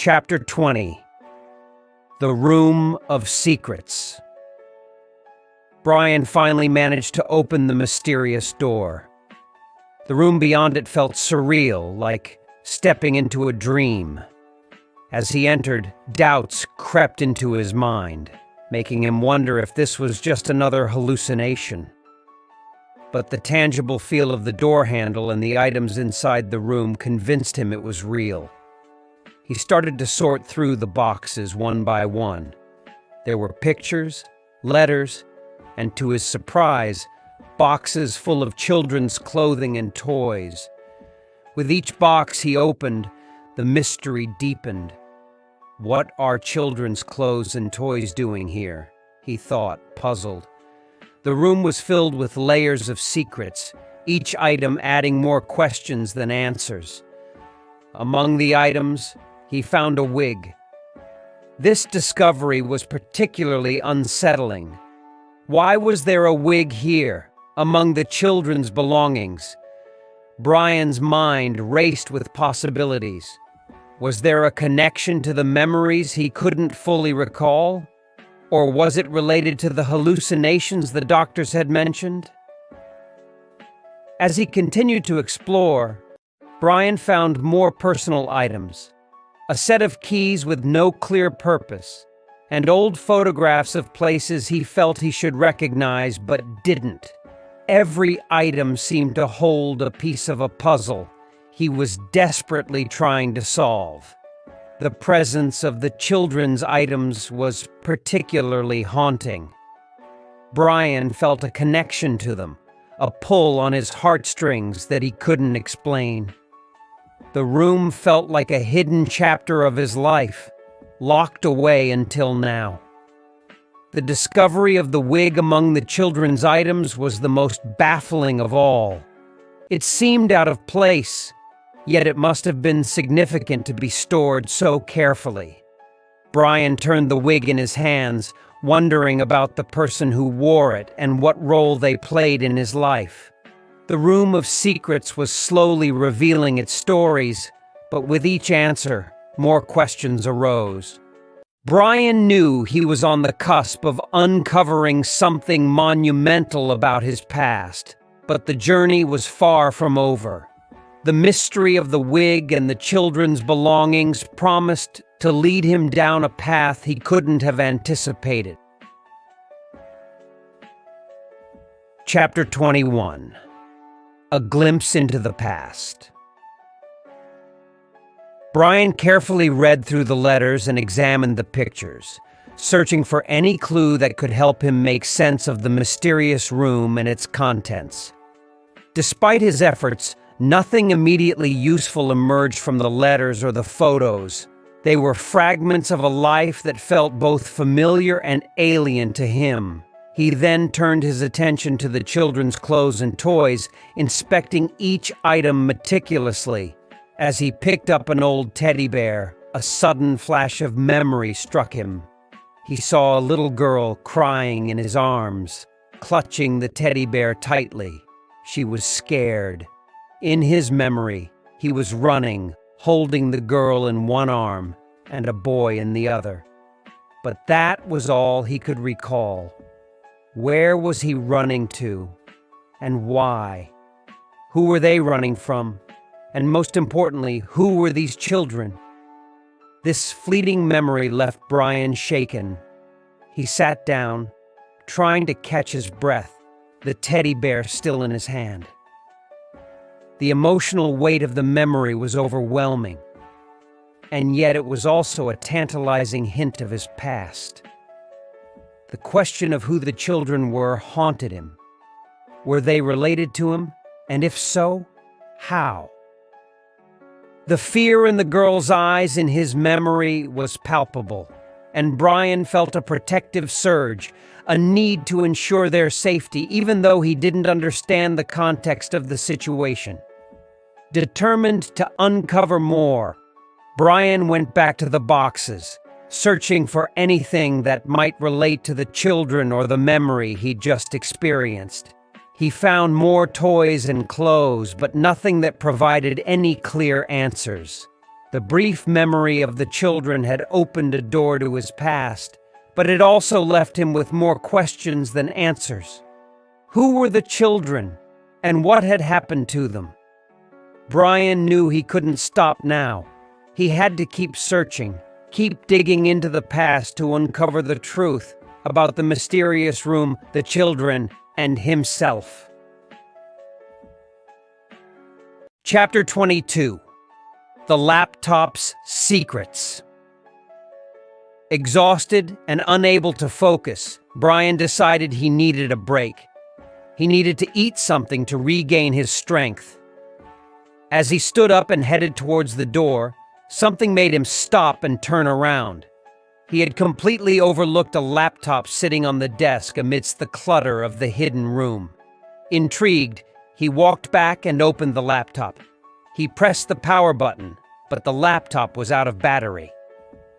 Chapter 20. The Room of Secrets. Brian finally managed to open the mysterious door. The room beyond it felt surreal, like stepping into a dream. As he entered, doubts crept into his mind, making him wonder if this was just another hallucination. But the tangible feel of the door handle and the items inside the room convinced him it was real. He started to sort through the boxes one by one. There were pictures, letters, and to his surprise, boxes full of children's clothing and toys. With each box he opened, the mystery deepened. What are children's clothes and toys doing here? He thought, puzzled. The room was filled with layers of secrets, each item adding more questions than answers. Among the items, he found a wig. This discovery was particularly unsettling. Why was there a wig here, among the children's belongings? Brian's mind raced with possibilities. Was there a connection to the memories he couldn't fully recall? Or was it related to the hallucinations the doctors had mentioned? As he continued to explore, Brian found more personal items. A set of keys with no clear purpose, and old photographs of places he felt he should recognize but didn't. Every item seemed to hold a piece of a puzzle he was desperately trying to solve. The presence of the children's items was particularly haunting. Brian felt a connection to them, a pull on his heartstrings that he couldn't explain. The room felt like a hidden chapter of his life, locked away until now. The discovery of the wig among the children's items was the most baffling of all. It seemed out of place, yet it must have been significant to be stored so carefully. Brian turned the wig in his hands, wondering about the person who wore it and what role they played in his life. The Room of Secrets was slowly revealing its stories, but with each answer, more questions arose. Brian knew he was on the cusp of uncovering something monumental about his past, but the journey was far from over. The mystery of the wig and the children's belongings promised to lead him down a path he couldn't have anticipated. Chapter 21. A glimpse into the past. Brian carefully read through the letters and examined the pictures, searching for any clue that could help him make sense of the mysterious room and its contents. Despite his efforts, nothing immediately useful emerged from the letters or the photos. They were fragments of a life that felt both familiar and alien to him. He then turned his attention to the children's clothes and toys, inspecting each item meticulously. As he picked up an old teddy bear, a sudden flash of memory struck him. He saw a little girl crying in his arms, clutching the teddy bear tightly. She was scared. In his memory, he was running, holding the girl in one arm and a boy in the other. But that was all he could recall. Where was he running to? And why? Who were they running from? And most importantly, who were these children? This fleeting memory left Brian shaken. He sat down, trying to catch his breath, the teddy bear still in his hand. The emotional weight of the memory was overwhelming, and yet it was also a tantalizing hint of his past. The question of who the children were haunted him. Were they related to him? And if so, how? The fear in the girl's eyes in his memory was palpable, and Brian felt a protective surge, a need to ensure their safety, even though he didn't understand the context of the situation. Determined to uncover more, Brian went back to the boxes, searching for anything that might relate to the children or the memory he'd just experienced. He found more toys and clothes, but nothing that provided any clear answers. The brief memory of the children had opened a door to his past, but it also left him with more questions than answers. Who were the children, and what had happened to them? Brian knew he couldn't stop now. He had to keep searching, keep digging into the past to uncover the truth about the mysterious room, the children, and himself. Chapter 22. The Laptop's Secrets. Exhausted and unable to focus, Brian decided he needed a break. He needed to eat something to regain his strength. As he stood up and headed towards the door, something made him stop and turn around. He had completely overlooked a laptop sitting on the desk amidst the clutter of the hidden room. Intrigued, he walked back and opened the laptop. He pressed the power button, but the laptop was out of battery.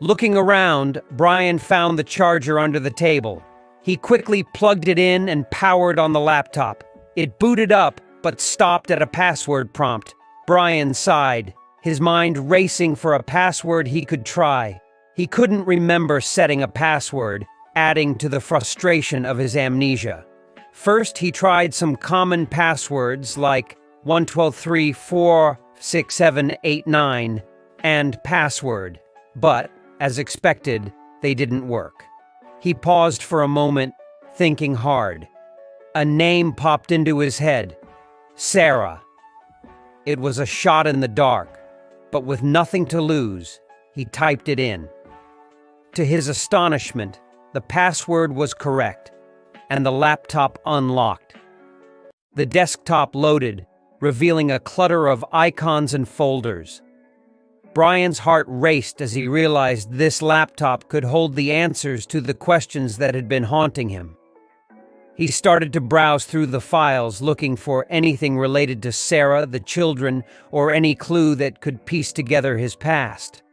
Looking around, Brian found the charger under the table. He quickly plugged it in and powered on the laptop. It booted up, but stopped at a password prompt. Brian sighed, his mind racing for a password he could try. He couldn't remember setting a password, adding to the frustration of his amnesia. First, he tried some common passwords like 12346789 and password, but, as expected, they didn't work. He paused for a moment, thinking hard. A name popped into his head. Sarah. It was a shot in the dark, but with nothing to lose, he typed it in. To his astonishment, the password was correct, and the laptop unlocked. The desktop loaded, revealing a clutter of icons and folders. Brian's heart raced as he realized this laptop could hold the answers to the questions that had been haunting him. He started to browse through the files, looking for anything related to Sarah, the children, or any clue that could piece together his past.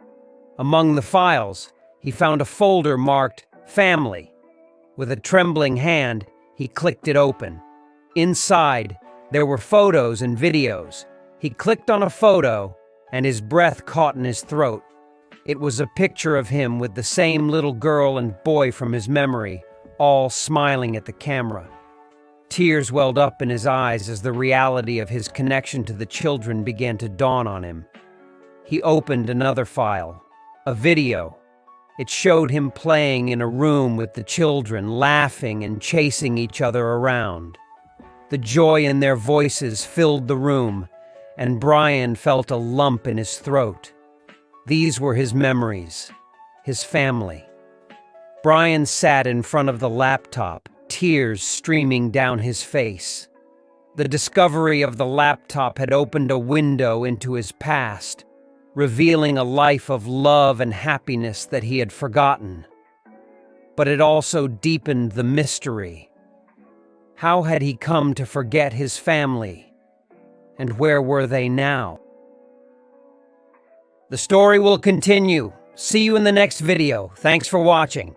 Among the files, he found a folder marked Family. With a trembling hand, he clicked it open. Inside, there were photos and videos. He clicked on a photo, and his breath caught in his throat. It was a picture of him with the same little girl and boy from his memory, all smiling at the camera. Tears welled up in his eyes as the reality of his connection to the children began to dawn on him. He opened another file, a video. It showed him playing in a room with the children, laughing and chasing each other around. The joy in their voices filled the room, and Brian felt a lump in his throat. These were his memories, his family. Brian sat in front of the laptop, tears streaming down his face. The discovery of the laptop had opened a window into his past, revealing a life of love and happiness that he had forgotten. But it also deepened the mystery. How had he come to forget his family? And where were they now? The story will continue. See you in the next video. Thanks for watching.